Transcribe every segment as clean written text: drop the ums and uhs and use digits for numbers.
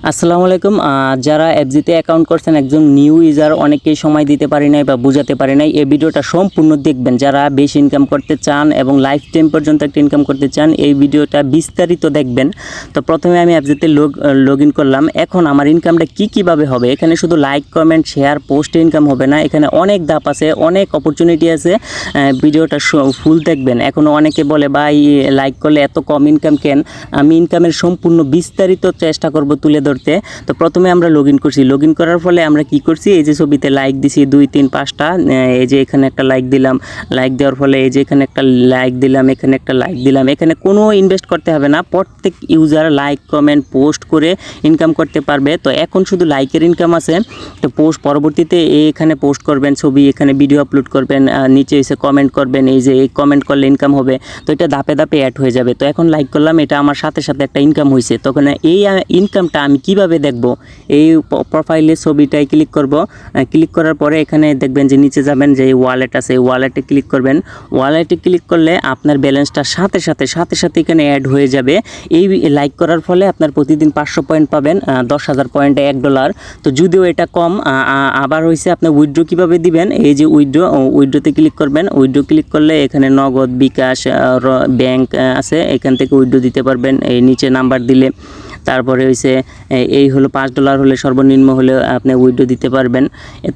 আসসালামু আলাইকুম। যারা এফজিতে অ্যাকাউন্ট করছেন, একজন নিউ ইউজার, অনেকেই সময় দিতে পারি নাই বা বুঝাতে পারি নাই। এই ভিডিওটা সম্পূর্ণ দেখবেন যারা বেশি ইনকাম করতে চান এবং লাইফ টাইম পর্যন্ত একটা ইনকাম করতে চান। এই ভিডিওটা বিস্তারিত দেখবেন। তো প্রথমে আমি এফজিতে লগ ইন করলাম। এখন আমার ইনকামটা কীভাবে হবে, এখানে শুধু লাইক, কমেন্ট, শেয়ার, পোস্টে ইনকাম হবে না। এখানে অনেক ধাপ আছে, অনেক অপরচুনিটি আছে। ভিডিওটা ফুল দেখবেন। এখনও অনেকে বলে ভাই লাইক করলে এত কম ইনকাম কেন? আমি ইনকামের সম্পূর্ণ বিস্তারিত চেষ্টা করব তুলে ধরতে। তো প্রথমে আমরা লগ ইন করছি। লগ ইন করার ফলে আমরা কি করছি, এই যে ছবিতে লাইক দিছি 2, 3, 5টা। এই যে এখানে একটা লাইক দিলাম। লাইক দেওয়ার ফলে এই যে এখানে একটা লাইক দিলাম, এখানে একটা লাইক দিলাম। এখানে কোনো ইনভেস্ট করতে হবে না। প্রত্যেক ইউজার লাইক, কমেন্ট, পোস্ট করে ইনকাম করতে পারবে। তো এখন শুধু লাইকের ইনকাম আছে। তো পোস্ট পরবর্তীতে এখানে পোস্ট করবেন ছবি, এখানে ভিডিও আপলোড করবেন, নিচে এসে কমেন্ট করবেন। এই যে এই কমেন্ট করলে ইনকাম হবে। তো এটা ধাপে ধাপে অ্যাড হয়ে যাবে। তো এখন লাইক করলাম, এটা আমার সাথে সাথে একটা ইনকাম হয়েছে। তখন এই ইনকামটা আমি কিভাবে দেখব? এই প্রোফাইলে ছবিটায় ক্লিক করব। ক্লিক করার পরে এখানে দেখবেন যে নিচে যাবেন যে ওয়ালেট আছে, ওয়ালেটে ক্লিক করবেন। ওয়ালেটে ক্লিক করলে আপনার ব্যালেন্সটা সাথে সাথে এখানে অ্যাড হয়ে যাবে। এই লাইক করার ফলে আপনার প্রতিদিন 500 পয়েন্ট পাবেন, 10,000 পয়েন্টে $1। তো যদিও এটা কম। আবার হয়েছে আপনার উইথড্র কীভাবে দিবেন, এই যে উইথড্রতে ক্লিক করবেন। উইথড্র ক্লিক করলে এখানে নগদ, বিকাশ, ব্যাংক আছে, এখান থেকে উইথড্র দিতে পারবেন। এই নিচে নাম্বার দিলে তারপরে হয়েছে এই হলো $5 হলে সর্বনিম্ন হলে আপনি উইথড্র দিতে পারবেন।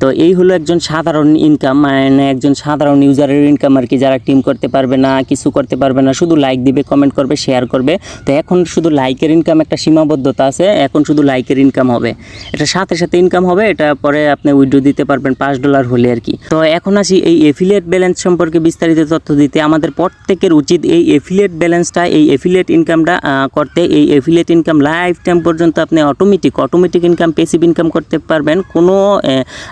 তো এই হলো একজন সাধারণ ইনকাম, মানে একজন সাধারণ ইউজারের ইনকাম আর কি, যারা টিম করতে পারবে না, কিছু করতে পারবে না, শুধু লাইক দিবে, কমেন্ট করবে, শেয়ার করবে। তো এখন শুধু লাইকের ইনকাম একটা সীমাবদ্ধতা আছে, এখন শুধু লাইকের ইনকাম হবে, এটা সাথে ইনকাম হবে। এটা পরে আপনি উইথড্র দিতে পারবেন $5 হলে আর কি। তো এখন আসি এই এফিলিয়েট ব্যালেন্স সম্পর্কে বিস্তারিত তথ্য দিতে। আমাদের প্রত্যেকের উচিত এই এফিলিয়েট ব্যালেন্সটা, এই এফিলিয়েট ইনকামটা করতে। এই এফিলিয়েট ইনকাম লাইফ টাইম পর্যন্ত আপনি অটোমেটিক ইনকাম, প্যাসিভ ইনকাম করতে পারবেন। কোনো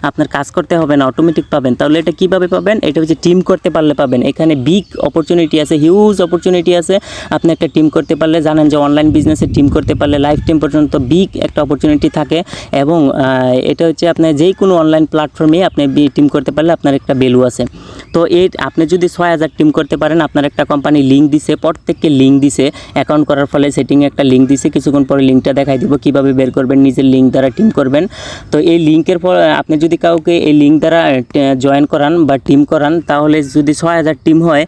আপনার কাজ করতে হবে না, অটোমেটিক পাবেন। তাহলে এটা কিভাবে পাবেন? এটা হচ্ছে টিম করতে পারলে পাবেন। এখানে বিগ অপরচুনিটি আছে, হিউজ অপরচুনিটি আছে। আপনি একটা টিম করতে পারলে, জানেন যে অনলাইন বিজনেসে টিম করতে পারলে লাইফ টাইম পর্যন্ত বিগ একটা অপরচুনিটি থাকে। এবং এটা হচ্ছে আপনার যেই কোনো অনলাইন প্ল্যাটফর্মে আপনি টিম করতে পারলে আপনার একটা ভ্যালু আছে। তো আপনি যদি 6,000 টিম করতে পারেন, আপনার একটা কোম্পানি লিঙ্ক দিছে, প্রত্যেককে লিঙ্ক দিছে। অ্যাকাউন্ট করার ফলে সেটিংয়ে একটা লিঙ্ক দিছে, কিছুক্ষণ পরে লিঙ্কটা দেখাই দিব কীভাবে বের করবেন, নিজের লিঙ্ক দ্বারা টিম করবেন। তো এই লিঙ্কের পর আপনি যদি কাউকে এই লিঙ্ক দ্বারা জয়েন করান বা টিম করান, তাহলে যদি 6,000 টিম হয়,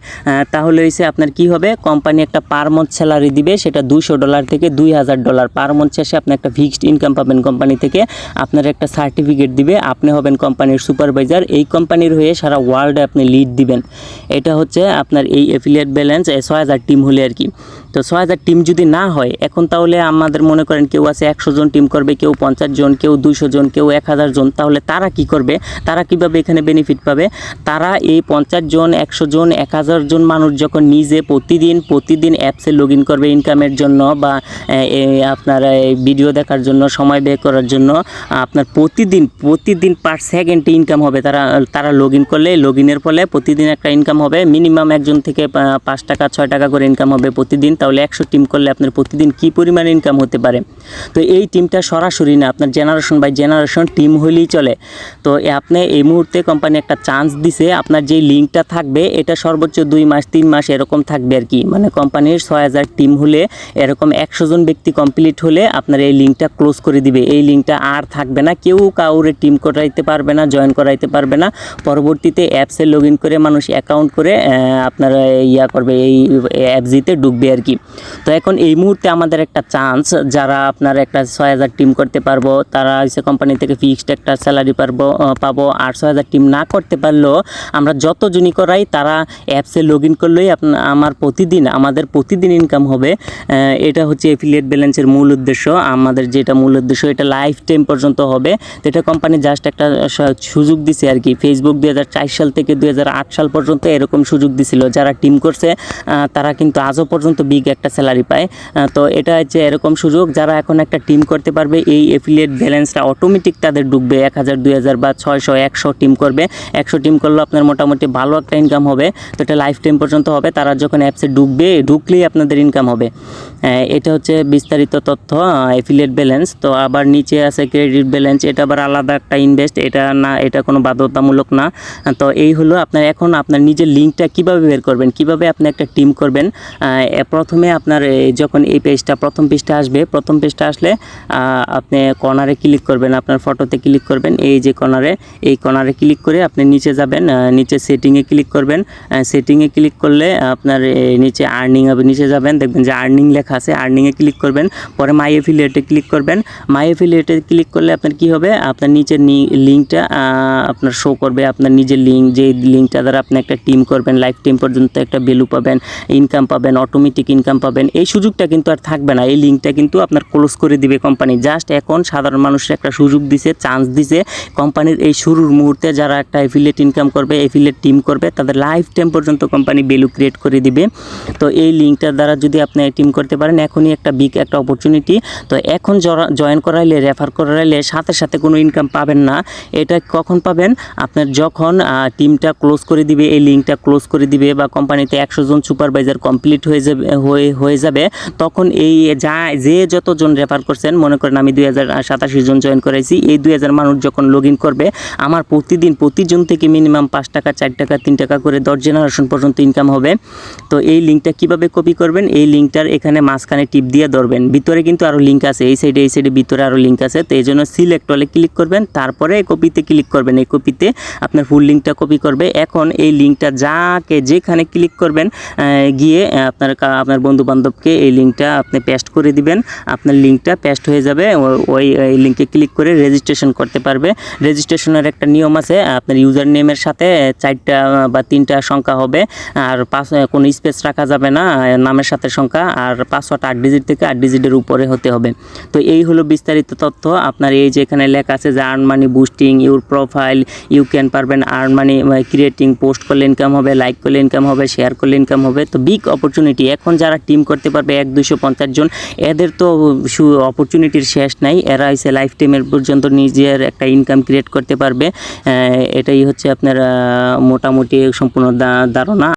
তাহলে হচ্ছে আপনার কি হবে, কোম্পানি একটা পার মান্থ স্যালারি দিবে, সেটা $200 থেকে $2,000 পার মান্থ। শেষে আপনি একটা ফিক্সড ইনকাম পাবেন কোম্পানি থেকে। আপনার একটা সার্টিফিকেট দিবে, আপনি হবেন কোম্পানির সুপারভাইজার। এই কোম্পানির হয়ে সারা ওয়ার্ল্ডে আপনি লিড দিবেন। এটা হচ্ছে আপনার এই অ্যাফিলিয়েট ব্যালেন্স 6,000 টিম হলে আর কি। তো 6,000 টিম যদি না হয় এখন, তাহলে আমাদের মনে করেন কেউ আছে 100 জন টিম করবে, কেউ 50 জন, কেউ 200 জন, কেউ 1000 জন। তাহলে তারা কি করবে? তারা কিভাবে এখানে বেনিফিট পাবে? তারা এই 50 জন, 100 জন, 1000 জন মানুষ যখন নিজে প্রতিদিন অ্যাপসে লগ ইন করবে ইনকামের জন্য, বা আপনার ভিডিও দেখার জন্য, সময় ব্যয় করার জন্য, আপনার প্রতিদিন পার সেকেন্ডে ইনকাম হবে। তারা লগ ইন করলে, লগ ইনের ফলে প্রতিদিন একটা ইনকাম হবে। মিনিমাম একজন থেকে 5 টাকা 6 টাকা করে ইনকাম হবে প্রতিদিন। তাহলে 100 টিম করলে আপনার প্রতিদিন কী পরিমাণ ইনকাম হতে পারে? তো এই টিমটা সরাসরি না, আপনার জেনারেশন বাই জেনারেশন টিম হলেই চলে। তো আপনি এই মুহূর্তে কোম্পানি একটা চান্স দিছে, আপনার যেই লিঙ্কটা থাকবে এটা সর্বোচ্চ 2 মাস 3 মাস এরকম থাকবে আর কি। মানে কোম্পানির 6,000 টিম হলে, এরকম 100 জন ব্যক্তি কমপ্লিট হলে আপনার এই লিঙ্কটা ক্লোজ করে দিবে। এই লিঙ্কটা আর থাকবে না, কেউ কাউরে টিম করাইতে পারবে না, জয়েন করাইতে পারবে না। পরবর্তীতে অ্যাপসে লগ ইন করে মানুষ অ্যাকাউন্ট করে আপনার করবে, এই অ্যাপজিতে ঢুকবে আর কি। তো এখন এই মুহূর্তে আমাদের একটা চান্স, যারা আপনার একটা 6,000 টিম করতে পারবো, তারা হচ্ছে কোম্পানি থেকে ফিক্সড একটা স্যালারি পাবো। আর 6,000 টিম না করতে পারলেও আমরা যতজনই করাই, তারা অ্যাপসে লগ ইন করলেই আমাদের প্রতিদিন ইনকাম হবে। এটা হচ্ছে অ্যাফিলিয়েট ব্যালেন্সের মূল উদ্দেশ্য। আমাদের যেটা মূল উদ্দেশ্য, এটা লাইফ টাইম পর্যন্ত হবে। তো এটা কোম্পানি জাস্ট একটা সুযোগ দিছে আর কি। ফেসবুক 2004 সাল থেকে 2008 সাল পর্যন্ত এরকম সুযোগ দিছিল। যারা টিম করছে তারা কিন্তু আজও পর্যন্ত বিগ একটা স্যালারি পায়। তো এটা হচ্ছে এরকম সুযোগ, যারা এখন একটা টিম করতে পারবে, এই অ্যাফিলিয়েট ব্যালেন্সটা অটোমেটিক তাদের ঢুকবে। 1000, 2000 বা 600, 100 টিম করবে। 100 টিম করলেও আপনার মোটামুটি ভালো একটা ইনকাম হবে। তো এটা লাইফ টাইম পর্যন্ত হবে। তারা যখন অ্যাপসে ঢুকলেই আপনাদের ইনকাম হবে। এটা হচ্ছে বিস্তারিত তথ্য অ্যাফিলিয়েট ব্যালেন্স। তো আবার নিচে আছে ক্রেডিট ব্যালেন্স, এটা আবার আলাদা একটা ইনভেস্ট, এটা কোনো বাধ্যতামূলক না। তো এই হলো এখন আপনার নিজের লিঙ্কটা কীভাবে বের করবেন, কীভাবে আপনি একটা টিম করবেন। প্রথমে আপনার যখন এই প্রথম পেজটা আসবে। প্রথম পেজটা আসলে আপনি কর্নারে ক্লিক করবেন, আপনার ফটোতে ক্লিক করবেন, এই যে কর্নারে ক্লিক করে আপনি নিচে যাবেন, নিচে সেটিংয়ে ক্লিক করবেন। সেটিংয়ে ক্লিক করলে আপনার নিচে আর্নিং হবে, নিচে যাবেন দেখবেন যে আর্নিং লেখা আছে, আর্নিংয়ে ক্লিক করবেন। পরে মাই এফিলিয়েটে ক্লিক করবেন। মাই এফিলিয়েটে ক্লিক করলে আপনার কি হবে, আপনার নিচের লিঙ্কটা আপনার শো করবে, আপনার নিজের লিঙ্ক, যে লিঙ্কটা দ্বারা আপনি একটা টিম করবেন, লাইফ টাইম পর্যন্ত একটা ভ্যালু পাবেন, ইনকাম পাবেন, অটোমেটিক ইনকাম পাবেন। এই সুযোগটা কিন্তু আর থাকবে না, এই লিঙ্কটা কিন্তু আপনার ক্লোজ করে দিবে কোম্পানি। জাস্ট এখন সাধারণ মানুষের একটা সুযোগ দিছে, চান্স দিছে কোম্পানির। এই শুরুর মুহূর্তে যারা একটা এফিলিয়েট ইনকাম করবে, এফিলিয়েট টিম করবে, তাদের লাইফ টাইম পর্যন্ত কোম্পানি ভ্যালু ক্রিয়েট করে দিবে। তো এই লিঙ্কটার দ্বারা যদি আপনি টিম করতে পারেন, এখনই একটা বিগ একটা অপরচুনিটি। তো এখন জয়েন করাইলে, রেফার করাইলে সাথে সাথে কোনো ইনকাম পাবেন না। এটা কখন পাবেন, আপনার যখন টিমটা ক্লোজ করে দিবে, এই লিঙ্কটা ক্লোজ করে দিবে, বা কোম্পানিতে 100 জন সুপারভাইজার কমপ্লিট হয়ে যাবে, তখন এই যে যতজন রেফার করছেন, মনে করেন আমি 2087 জন জয়েন করাইছি, এই 2000 মানুষ যখন লগ ইন করবে, আমার প্রতিজন থেকে মিনিমাম 5 টাকা, 4 টাকা, 3 টাকা করে 10 জেনারেশন পর্যন্ত ইনকাম হবে। তো এই লিঙ্কটা কিভাবে কপি করবেন, এই লিঙ্কটার এখানে মাঝখানে টিপ দিয়ে ধরবেন, ভিতরে কিন্তু আরও লিঙ্ক আছে, এই সাইডে ভিতরে আরও লিঙ্ক আছে। তো এই জন্য সিলেক্ট হলে ক্লিক করবেন, তারপরে কপিতে ক্লিক করবেন। এই কপিতে আপনার ফুল লিঙ্কটা কপি করবে। এখন এই লিঙ্কটা যেখানে ক্লিক করবেন, গিয়ে আপনার বন্ধু বান্ধবকে এই লিঙ্কটা আপনি পেস্ট করে দিবেন, আপনার লিঙ্কটা পেস্ট হয়ে যাবে। ওই লিঙ্কে ক্লিক করে রেজিস্ট্রেশন করতে পারবে। রেজিস্ট্রেশনের একটা নিয়ম আছে, আপনার ইউজার নেমের সাথে 4টা বা 3টা সংখ্যা হবে, আর কোনো স্পেস রাখা যাবে না, নামের সাথে সংখ্যা, আর পাসওয়ার্ড 8 ডিজিট থেকে 8 ডিজিটের উপরে হতে হবে। তো এই হলো বিস্তারিত তথ্য। আপনার এই যে এখানে লেখা আছে যে earn money boosting your profile, you can পারবেন আর্ন মানি ক্রিয়েটিং, পোস্ট করলে ইনকাম হবে, লাইক করলে ইনকাম হবে, শেয়ার করলে ইনকাম হবে। তো বিগ অপরচুনিটি। এখন যারা টিম করতে পারবে 100-250 জন, এদের তো অপরচুনিটির শেষ নাই। এরা এসে লাইফ টাইমের পর্যন্ত নিজের একটা ইনকাম ক্রিয়েট করতে পারবে। এটাই হচ্ছে আপনার মোটামুটি সম্পূর্ণ ধারণা।